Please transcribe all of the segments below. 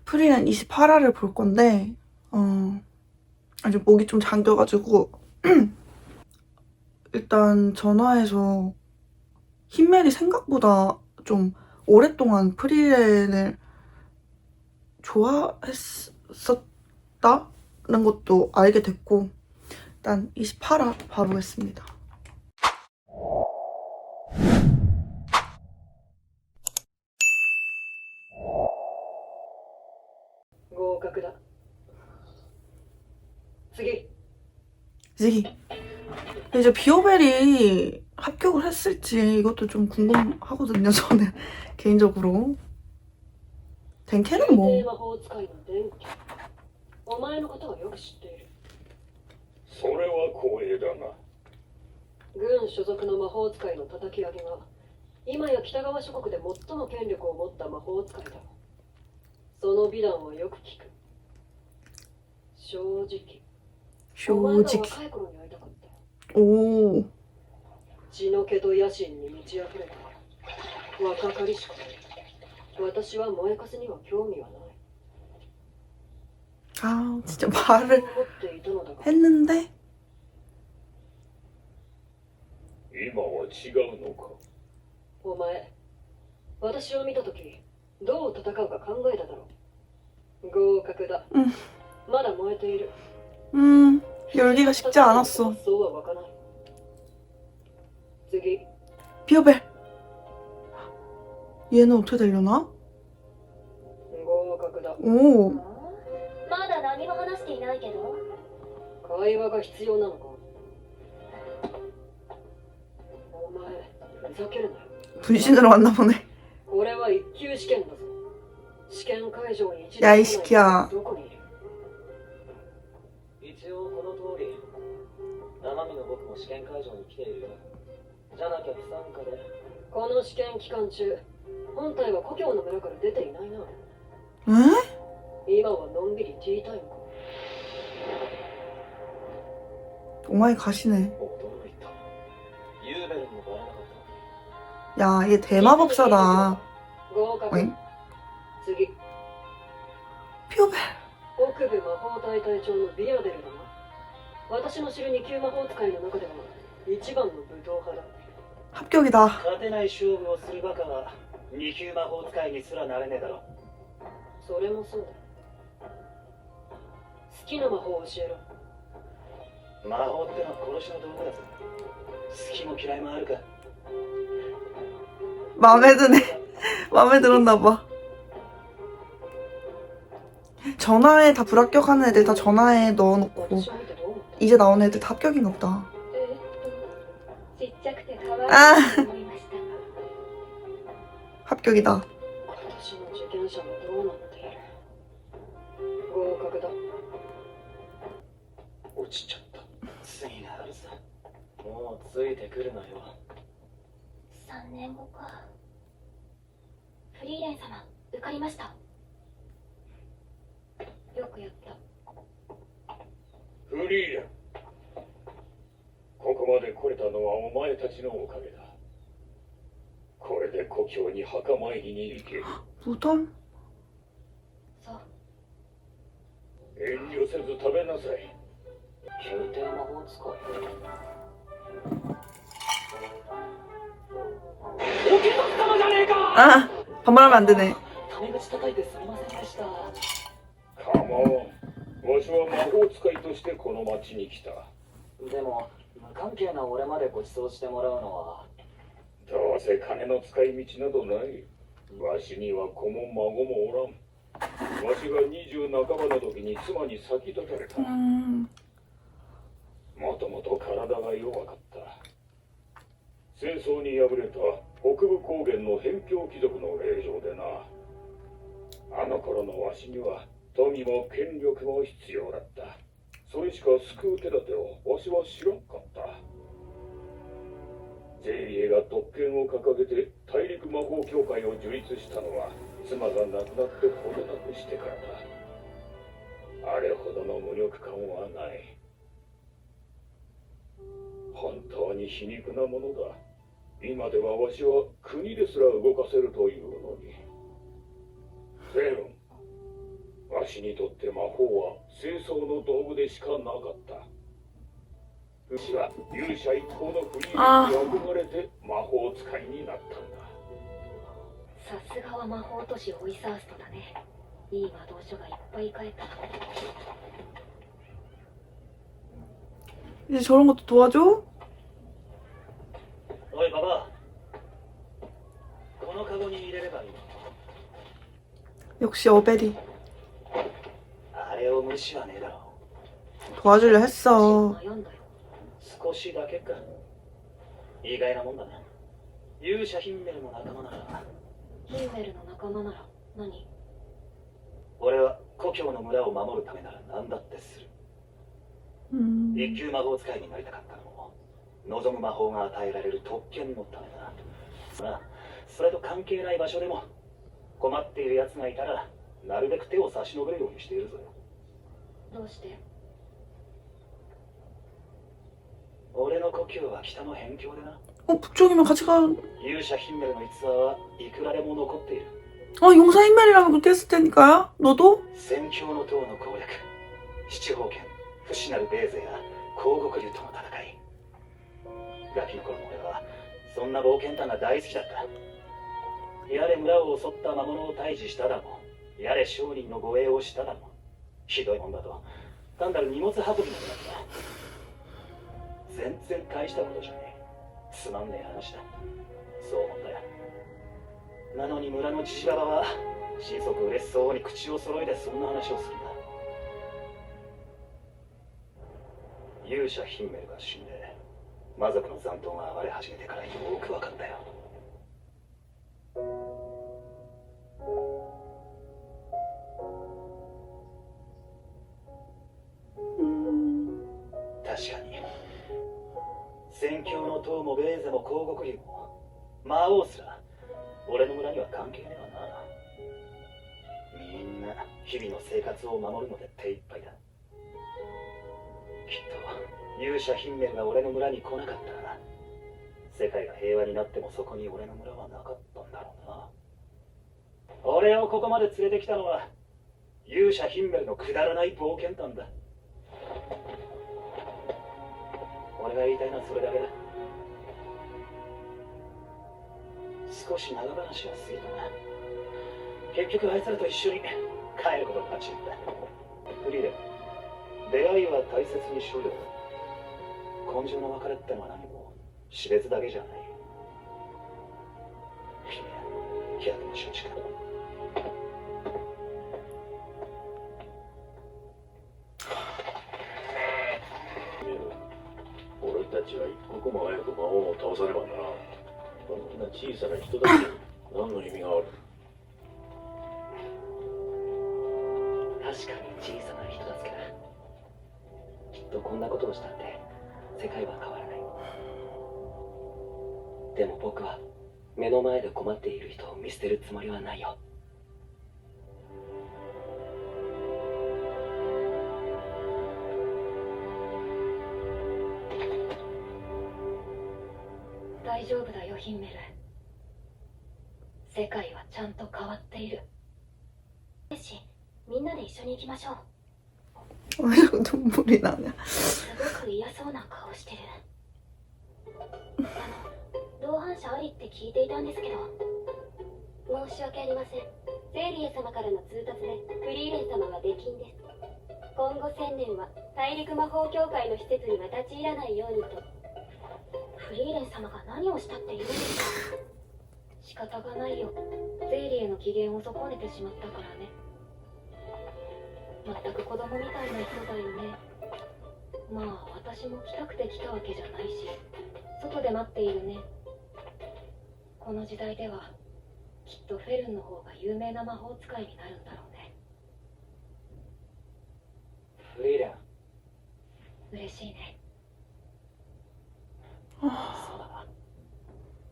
프리랜 28화를 볼 건데 아직 목이 좀 잠겨가지고 일단 전화해서 흰멜이 생각보다 좀 오랫동안 프리랜을 좋아했었다는 것도 알게 됐고 일단 28화 봐보겠습니다.合格だ. 이제 비오벨이 합격을 했을지 이것도 좀 궁금하거든요. 저는 개인적으로. 덴케는 뭐 魔法使いの電気。お前のことはよく知っている。それは光栄だな。軍所属の魔法使いの叩き上げが今や北側諸国で最も権力を持った魔法使いだ。その美談はよく聞く。正直お前が若い頃に会いたかった。 오 血の気と野心に満ち溢れた若かりしくて私は燃えかすには興味はない。 아 진짜 말을 思っていたのだが 했는데 今は違うのか。お前私を見たときどう戦うか考えただろう。合格だ。まだ燃えている。 열기가 식지 않았어. そうは湧かない。次。 비오벨 얘는 어떻게 되려나? 合格だ。 오 まだ何も話していないけど。会話が必要なのか。お前ふざけるなよ。 분신으로 왔나 보네. これは一級試験だぞ。試験会場に一度 야 이 새끼야. どこにいる。一応この通り生身の僕も試験会場に来ているよ。じゃなきゃ不参加で。この試験期間中本体は故郷の村から出ていないな。 에? 今はのんびりティータイムか。 오마이 가시네. 驚いた。ユーベルにもバレなかった。 야 얘 대마법사다. 合格。 어잉? 次。 비오벨 北部魔法隊隊長のビアデルだな。私の知る2級魔法使いの中では一番の武闘派だ。 합격이다. 勝てない勝負をするバカは2級魔法使いにすらなれねえだろ。それもそうだ。好きな魔法を教えろ。魔法ってのは殺しの道具だぞ。好きも嫌いもあるか。 마음에 드네. 마음에 들었나봐. 전화에 다 불합격하는 애들 다 전화에 넣어놓고 私を見てどう思った。 이제 나온 애들 다 합격인가 보다. ちっちゃくて可愛いあと思いました。 합격이다. 私の受験者はどうなっている。合格だ。落ちちゃった。次があるさ。もうついてくるなよ。3年後か。フリーレン様、受かりました。よくやった。フリーレン。ここまで来れたのはお前たちのおかげだ。これで故郷に墓参りに行ける。 무덤? そう。遠慮せず食べなさい。宮廷魔法使い。お警察様じゃねえか。 아 반말하면 안 되네. タメ口叩いてすみませんでした。カモン。わしは魔法使いとしてこの町に来た。でも無関係な俺までご馳走してもらうのは。どうせ金の使い道などない。わしには子も孫もおらん。わしが20半ばの時に妻に先立たれた。もともと体が弱かった。戦争に敗れた北部高原の辺境貴族の令嬢でな。あの頃のわしには富も権力も必要だった。それしか救う手立てをわしは知らんかった。ジェリエが特権を掲げて大陸魔法協会を樹立したのは妻が亡くなってほどなくしてからだ。あれほどの無力感はない。本当に皮肉なものだ。今ではわしは国ですら動かせるというのに。ゼロン、しにとって魔法は清掃の道具でしかなかった。うちは勇者一行のフリーレンに憧れて魔法使いになったんだ。さすがは魔法都市オイサーストだね。いい魔導書がいっぱい書いた。 이제 저런 것도 도와줘? おいババア、このカゴに入れればいい。 역시 어베리 あれを無視はねえだろ。 도와주려 했어. 悩んだよ。少しだけか。意外なもんだな。勇者ヒンメルの仲間なら。ヒンメルの仲間なら何？俺は故郷の村を守るためなら何だってする。一級魔法使いになりたかったのも望む魔法が与えられる特権のためだ。まあそれと関係ない場所でも困っている奴がいたらなるべく手を差し伸べるようにしているぞ。どうして？俺の故郷は北の辺境でな。 북쪽이면 같이 가. 勇者ヒンメルの逸話はいくらでも残っている。 용사 흰멜이라면 그렇게 했을 테니까요. 너도? 宣教の塔の攻略、七宝剣、不死なるベーゼや広獄竜との戦い。ガキの頃の俺はそんな冒険探が大好きだった。やれ村を襲った魔物を退治しただも、やれ商人の護衛をしただも、ひどいもんだと単なる荷物運びのようだった。全然大したことじゃねえ。つまんねえ話だ。そう思ったよ。なのに村のジジババは心底嬉しそうに口を揃えてそんな話をするんだ。勇者ヒンメルが死んで魔族の残党が暴れ始めてからよく分かったよ。確かに宣教の塔もベーゼも広獄竜も魔王すら俺の村には関係ねえわな。みんな日々の生活を守るので手一杯だ。きっと勇者ヒンメルが俺の村に来なかったら世界が平和になってもそこに俺の村はなかったんだろうな。俺をここまで連れてきたのは勇者ヒンメルのくだらない冒険探だ。俺が言いたいのはそれだけだ。少し長話は過ぎたな。結局あいつらと一緒に帰ることになっちまった。フリーレン、出会いは大切にしろよ。根性の別れってのは何も死別だけじゃない。君は逆の承知か。俺たちは一刻も早く魔王を倒さねばな。こんな小さな人だけに何の意味がある。確かに小さな人だけだ。きっとこんなことをしたって世界は変わらない。でも僕は目の前で困っている人を見捨てるつもりはないよ。大丈夫だよヒンメル。世界はちゃんと変わっている。し、みんなで一緒に行きましょう。 왜 자꾸 눈물이 나냐. すごく嫌そうな顔してる。同伴者ありって聞いていたんですけど。申し訳ありません。ゼーリエ様からの通達でフリーレン様は出禁です。今後1000年は大陸魔法協会の施設には立ち入らないようにと。フリーレン様が何をしたって言うんですか。仕方がないよ。ゼーリエの機嫌を損ねてしまったからね。全く子供みたいな人だよね。まあ私も来たくて来たわけじゃないし、外で待っているね。この時代ではきっとフェルンの方が有名な魔法使いになるんだろうね。フリーレン、嬉しいね。そうだな。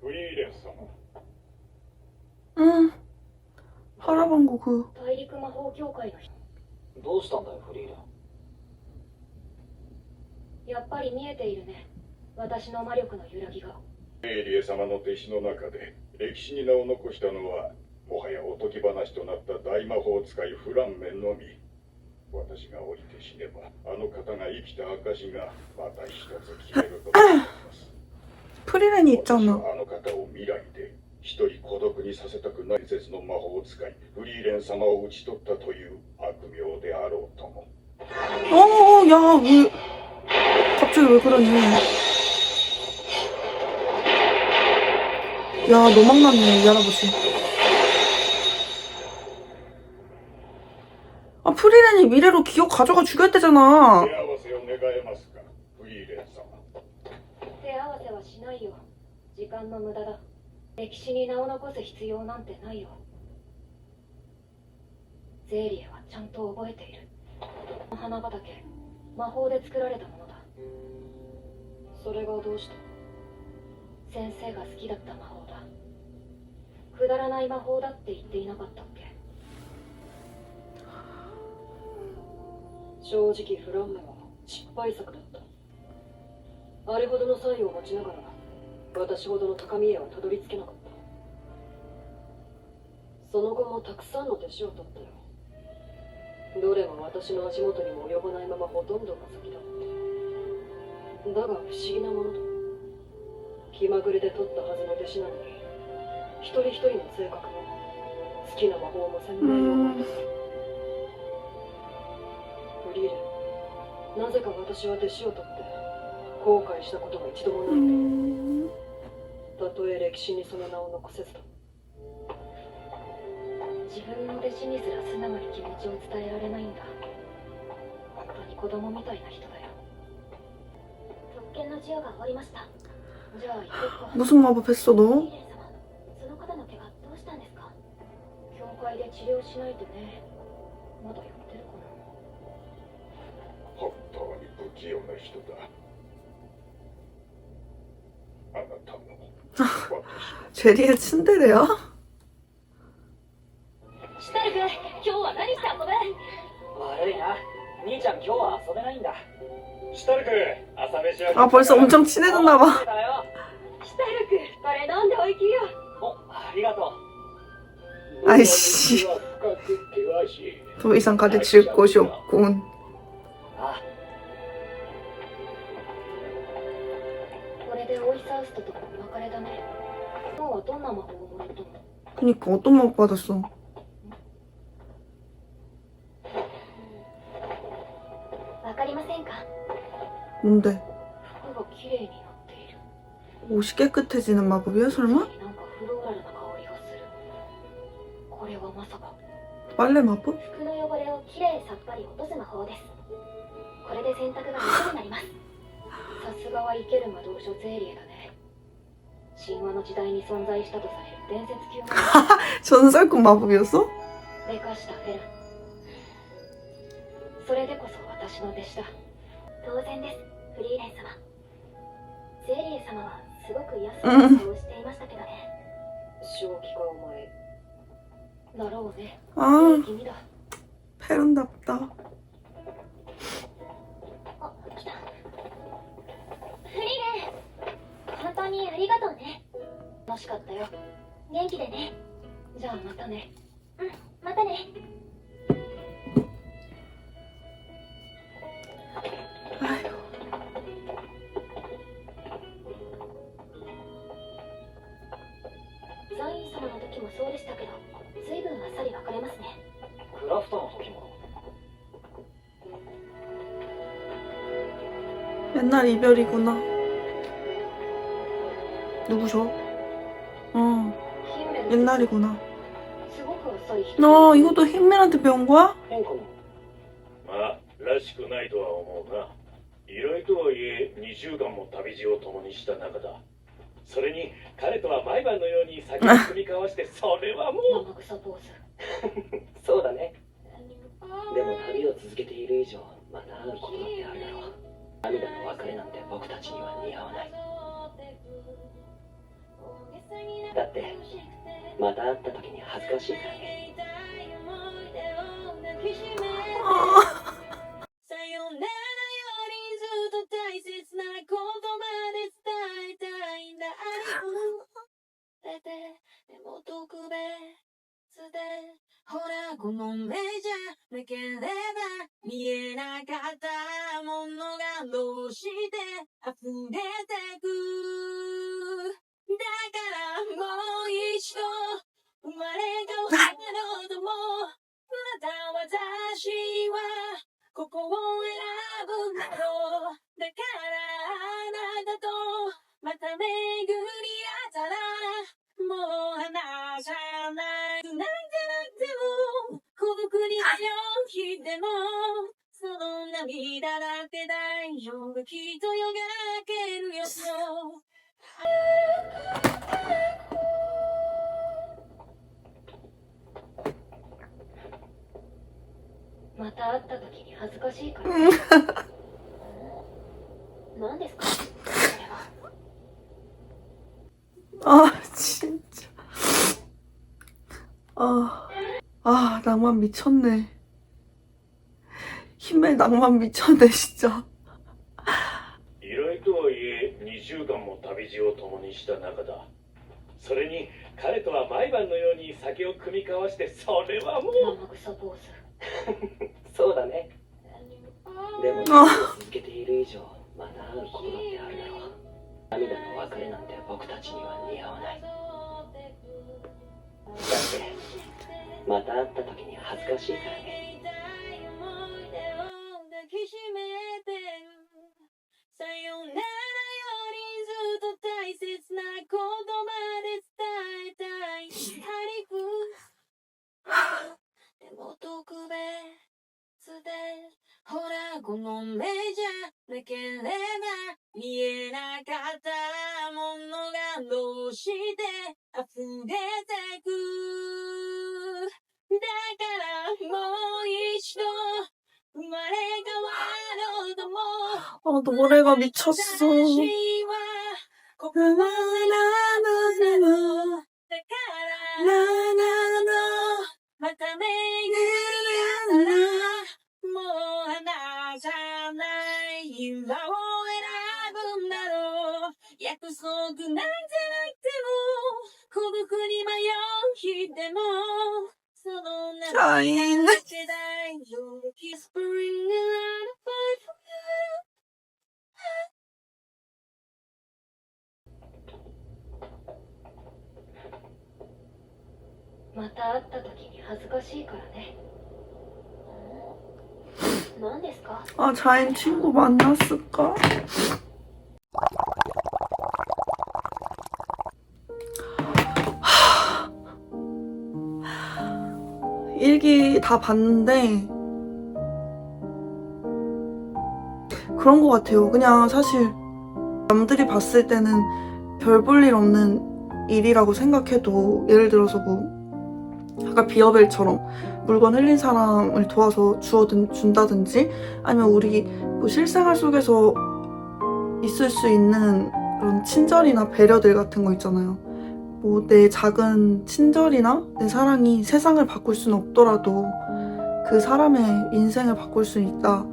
フリーレン様。 응. 할아방구 그. 大陸魔法協会の人。どうしたんだよフリーレン。やっぱり見えているね。私の魔力の揺らぎが。エリエ様の弟子の中で歴史に名を残したのはもはやおとぎ話となった大魔法使いフランメンのみ。私が降りて死ねばあの方が生きた証がまた一つ消えると思います。 프리렌이 私 있잖아. はあの方を未来で一人孤独にさせたくない伝説の魔法を使いフリーレン様を討ち取ったという悪名であろうとも。 야, 왜, 갑자기 왜 그러니? 야, 노망나네, 이 할아버지. 아, 프리렌이 미래로 기억 가져가 죽였대잖아. 手合わせを願えますか、フリーレン様。手合わせはしないよ。時間の無駄だ。歴史に名を残す必要なんてないよ。ゼーリエはちゃんと覚えている。花畑、魔法で作られたものだ。それがどうした？先生が好きだった魔法だ。くだらない魔法だって言っていなかったっけ？正直フランメは失敗作だった。あれほどの才を持ちながら私ほどの高みへはたどり着けなかった。その後もたくさんの弟子を取ったよ。どれも私の足元にも及ばないままほとんどが先だった。だが不思議なものだ。気まぐれで取ったはずの弟子なのに一人一人の性格も好きな魔法も鮮明に覚えている。フリーレン、なぜか私は弟子を取って後悔したことが一度もない。たとえ歴史にその名を残せずだ。自分の弟子にすら素直に気持ちを伝えられないんだ。本当に子供みたいな人だよ。特権の授与が終わりました。じゃあ行こうか。 무슨 마법 했어, 너? その方の怪我どうしたんですか？教会で治療しないとね。まだやってるかな。本当に不器用な人だ。あなたも私も。 제리의 츤데레야? シュタル君、今日は何して遊ぶ？悪いな。兄ちゃん今日は遊べないんだ。シュタルク、朝飯は 아, 벌써 엄청 친해졌나봐. だよ。シュタル君、これ飲んでおいきよ。お、ありがとう。 아이씨. 深く険しい。 더 이상 가르칠 곳이 없군. あ、これでオイサウストとお別れだね。今日はどんな魔法をもらったの？ 그니까 어떤 마법 받았어? わかりませんか？ 뭔데? 服が綺麗になっている。 옷이 깨끗해지는 마법이야, 설마? なんかフローラルな香りがする。これはまさか。 빨래 마법? 服の汚れをきれいさっぱり落とす魔法です。これで洗濯が楽になります。さすがは生ける魔導書ゼーリエだね。神話の時代に存在したとされる伝説級の 전설급 마법이었어? でかしたフェルン。それでこそ私の弟子だ。当然です、フリーレン様。ゼーリエ様はすごく安い顔をしていましたけどね。正気かお前。だろうね。 아, 君だ。 페른답다. あ、来た。フリーレン、本当にありがとうね。楽しかったよ。元気でね。じゃあまたね。うん、またね。 아이고. ザイン様の時もそうでしたけど、随分あっさり別れますね。クラフトの時も。 옛날 이별이구나. 누구셔? 어, ヒンメル 옛날이구나. すごくあっさり。 너 이것도 흰맨한테 배운 거야? 変化も。まあ、らしくないとは思うが、依頼とはいえ2週間も旅路を共にした仲だ。それに彼とは毎晩のように酒を酌み交わして、それはもう。生臭ポーズ。そうだね。でも旅を続けている以上、また会うことだってあるだろう。涙の別れなんて僕たちには似合わない。だってまた会った時に恥ずかしいからね。さよならよりずっと大切な言葉で伝えたいんだ。出てでも特別でほらこの目じゃなければ見えなかったものがどうして溢れてく。だからもう一度生まれ変わろうとも、また私はここを選ぶだろう。だからあなたとまた巡り合ったら、もう離さないなんてなっても、孤独に迷う日でも、その涙だって大丈夫、きっとよがけるよ。また会った時に恥ずかしいから。何ですかそれは。 아, 진짜. 낭만 미쳤네. 힘의 낭만 미쳤네, 진짜. 依頼とはいえ2週間も旅路を共にした仲だ。それに彼とは毎晩のように酒を酌み交わして、それはもう生臭坊主。そうだね。でもあ続けている以上また会うことだってあるだろう。涙の別れなんて僕たちには似合わない。だってまた会った時に恥ずかしいからね。抱きしめてる。さよならよりずっと大切な言葉で伝えたい。ハリフでも特別で、ほらこの目じゃなければ見えなかったものがどうして溢れてく。だからもう一度生まれ変わろうとも、 노래가 미쳤어. 私はここは選ぶだろう。だからまた巡り合ったら、もう離さない今を選ぶんだろう。約束なんてなくても、孤独に迷う日でも、その涙だって大丈夫。Keep spring around the fight for you. また会った時に恥ずかしいからね。何ですか 아, 자인 친구 만났을까? 일기 다 봤는데 그런 것 같아요. 그냥 사실 남들이 봤을 때는 별 볼 일 없는 일이라고 생각해도, 예를 들어서 뭐 아까 비어벨처럼 물건 흘린 사람을 도와서 준다든지, 아니면 우리 뭐 실생활 속에서 있을 수 있는 그런 친절이나 배려들 같은 거 있잖아요. 뭐 내 작은 친절이나 내 사랑이 세상을 바꿀 수는 없더라도 그 사람의 인생을 바꿀 수 있다.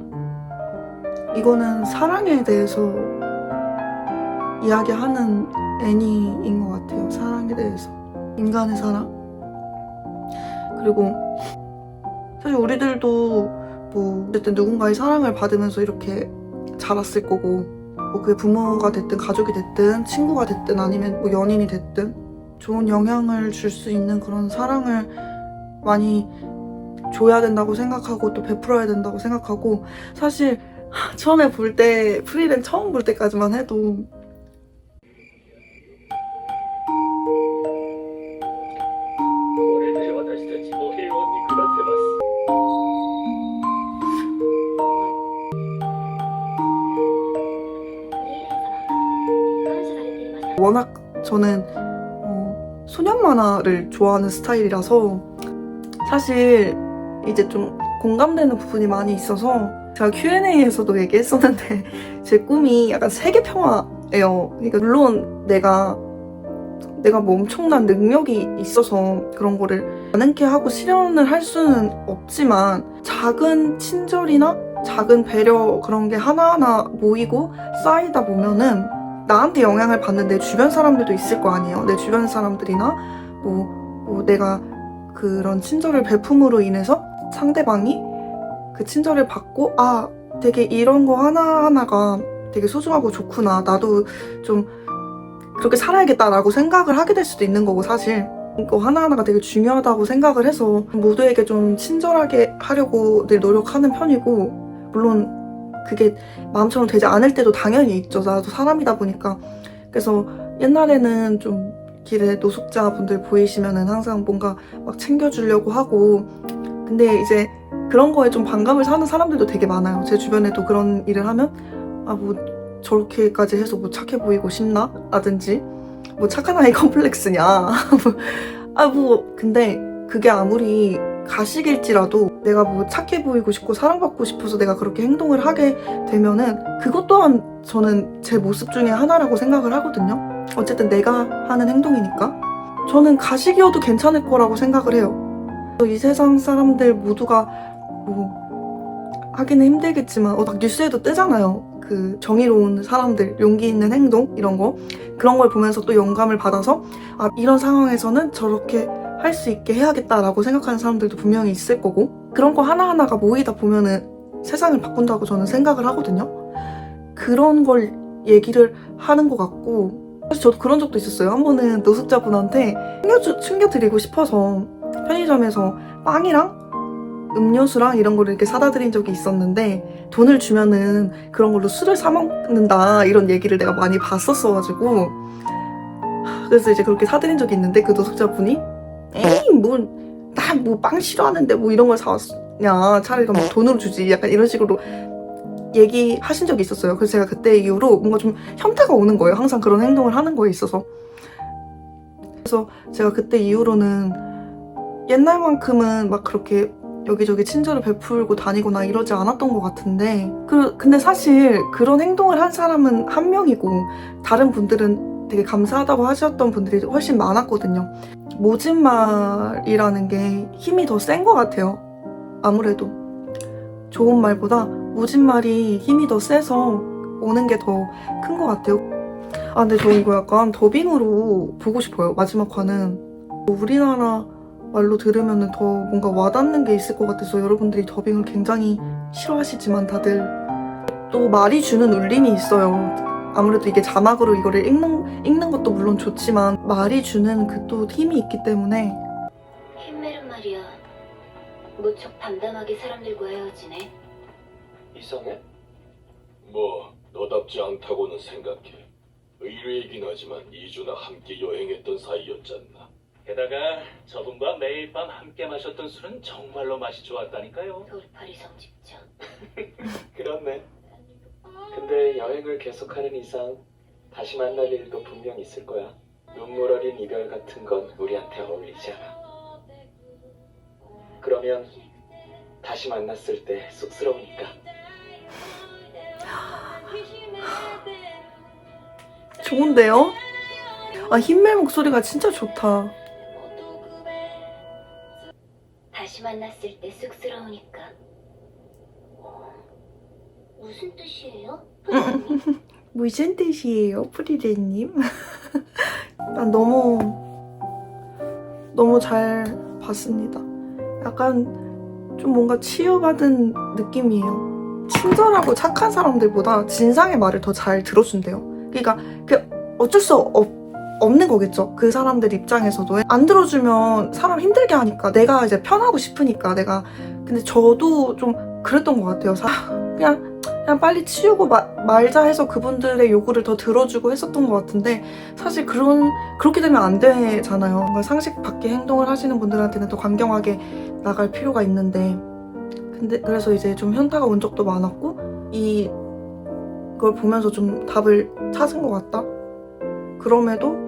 이거는 사랑에 대해서 이야기하는 애니인 것 같아요. 사랑에 대해서. 인간의 사랑. 그리고 사실 우리들도 뭐 어쨌든 누군가의 사랑을 받으면서 이렇게 자랐을 거고, 뭐 그게 부모가 됐든 가족이 됐든 친구가 됐든 아니면 뭐 연인이 됐든 좋은 영향을 줄 수 있는 그런 사랑을 많이 줘야 된다고 생각하고 또 베풀어야 된다고 생각하고, 사실 처음에 볼 때, 프리랜 처음 볼 때까지만 해도 워낙 저는 소년 만화를 좋아하는 스타일이라서 사실 이제 좀 공감되는 부분이 많이 있어서, 제가 Q&A에서도 얘기했었는데 제 꿈이 약간 세계평화예요. 그러니까 물론 내가 뭐 엄청난 능력이 있어서 그런 거를 가능케 하고 실현을 할 수는 없지만, 작은 친절이나 작은 배려, 그런 게 하나하나 모이고 쌓이다 보면은 나한테 영향을 받는 내 주변 사람들도 있을 거 아니에요. 내 주변 사람들이나 뭐 내가 그런 친절을 베품으로 인해서 상대방이 그 친절을 받고 아 되게 이런 거 하나하나가 되게 소중하고 좋구나. 나도 좀 그렇게 살아야겠다라고 생각을 하게 될 수도 있는 거고 사실. 이거 하나하나가 되게 중요하다고 생각을 해서 모두에게 좀 친절하게 하려고 늘 노력하는 편이고 물론 그게 마음처럼 되지 않을 때도 당연히 있죠. 나도 사람이다 보니까. 그래서 옛날에는 좀 길에 노숙자분들 보이시면은 항상 뭔가 막 챙겨주려고 하고 근데 이제 그런 거에 좀 반감을 사는 사람들도 되게 많아요. 제 주변에도 그런 일을 하면 아 뭐 저렇게까지 해서 뭐 착해 보이고 싶나? 라든지 뭐 착한 아이 컴플렉스냐 근데 그게 아무리 가식일지라도 내가 뭐 착해 보이고 싶고 사랑받고 싶어서 내가 그렇게 행동을 하게 되면은 그것 또한 저는 제 모습 중에 하나라고 생각을 하거든요. 어쨌든 내가 하는 행동이니까 저는 가식이어도 괜찮을 거라고 생각을 해요. 이 세상 사람들 모두가 뭐 하기는 힘들겠지만 딱 뉴스에도 뜨잖아요. 그 정의로운 사람들, 용기 있는 행동 이런 거 그런 걸 보면서 또 영감을 받아서 아 이런 상황에서는 저렇게 할 수 있게 해야겠다라고 생각하는 사람들도 분명히 있을 거고 그런 거 하나하나가 모이다 보면은 세상을 바꾼다고 저는 생각을 하거든요. 그런 걸 얘기를 하는 것 같고 사실 저도 그런 적도 있었어요. 한 번은 노숙자분한테 챙겨드리고 싶어서 편의점에서 빵이랑 음료수랑 이런 거를 이렇게 사다 드린 적이 있었는데 돈을 주면은 그런 걸로 술을 사 먹는다 이런 얘기를 내가 많이 봤었어가지고 그래서 이제 그렇게 사드린 적이 있는데 그 노숙자분이 에이 나 뭐 빵 싫어하는데 뭐 이런 걸 사왔냐 차라리 그럼 돈으로 주지 약간 이런 식으로 얘기하신 적이 있었어요. 그래서 제가 그때 이후로 뭔가 좀 현타가 오는 거예요. 항상 그런 행동을 하는 거에 있어서. 그래서 제가 그때 이후로는 옛날만큼은 막 그렇게 여기저기 친절을 베풀고 다니거나 이러지 않았던 것 같은데 근데 사실 그런 행동을 한 사람은 한 명이고 다른 분들은 되게 감사하다고 하셨던 분들이 훨씬 많았거든요. 모진말이라는 게 힘이 더 센 것 같아요. 아무래도 좋은 말보다 모진말이 힘이 더 세서 오는 게 더 큰 것 같아요. 아 근데 저 이거 약간 더빙으로 보고 싶어요. 마지막 화는 우리나라 말로 들으면 더 뭔가 와닿는 게 있을 것 같아서 여러분들이 더빙을 굉장히 싫어하시지만 다들 또 말이 주는 울림이 있어요. 아무래도 이게 자막으로 이거를 읽는 것도 물론 좋지만 말이 주는 그 또 힘이 있기 때문에 힘멜은 말이야. 무척 담담하게 사람들과 헤어지네. 이상해? 뭐 너답지 않다고는 생각해. 의뢰이긴 하지만 2주나 함께 여행했던 사이였잖아. 게다가 저분과 매일 밤 함께 마셨던 술은 정말로 맛이 좋았다니까요. 돌팔이 성직자. 그렇네. 근데 여행을 계속하는 이상 다시 만날 일도 분명 있을 거야. 눈물 어린 이별 같은 건 우리한테 어울리지 않아. 그러면 다시 만났을 때 쑥스러우니까. 좋은데요? 아 힘멜 목소리가 진짜 좋다. 다시 만났을 때 쑥스러우니까. 무슨 뜻이에요? 무슨 뜻이에요, 프리레님? 난 너무 잘 봤습니다. 약간 좀 뭔가 치유받은 느낌이에요. 친절하고 착한 사람들보다 진상의 말을 더 잘 들어준대요. 그러니까 어쩔 수 없는 거겠죠. 그 사람들 입장에서도 안 들어주면 사람 힘들게 하니까 내가 이제 편하고 싶으니까 근데 저도 좀 그랬던 것 같아요. 그냥 빨리 치우고 말자 해서 그분들의 요구를 더 들어주고 했었던 것 같은데 사실 그렇게 되면 안 되잖아요. 뭔가 상식 밖의 행동을 하시는 분들한테는 더 강경하게 나갈 필요가 있는데 근데 그래서 이제 좀 현타가 온 적도 많았고 이걸 보면서 좀 답을 찾은 것 같다. 그럼에도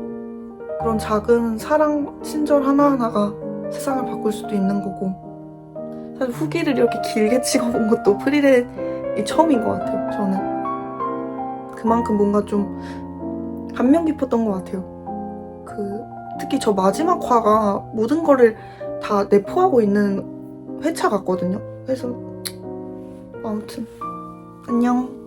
그런 작은 사랑, 친절 하나하나가 세상을 바꿀 수도 있는 거고 사실 후기를 이렇게 길게 찍어본 것도 프리랜이 처음인 것 같아요. 저는 그만큼 뭔가 좀 감명 깊었던 것 같아요. 특히 저 마지막 화가 모든 거를 다 내포하고 있는 회차 같거든요. 그래서 아무튼 안녕.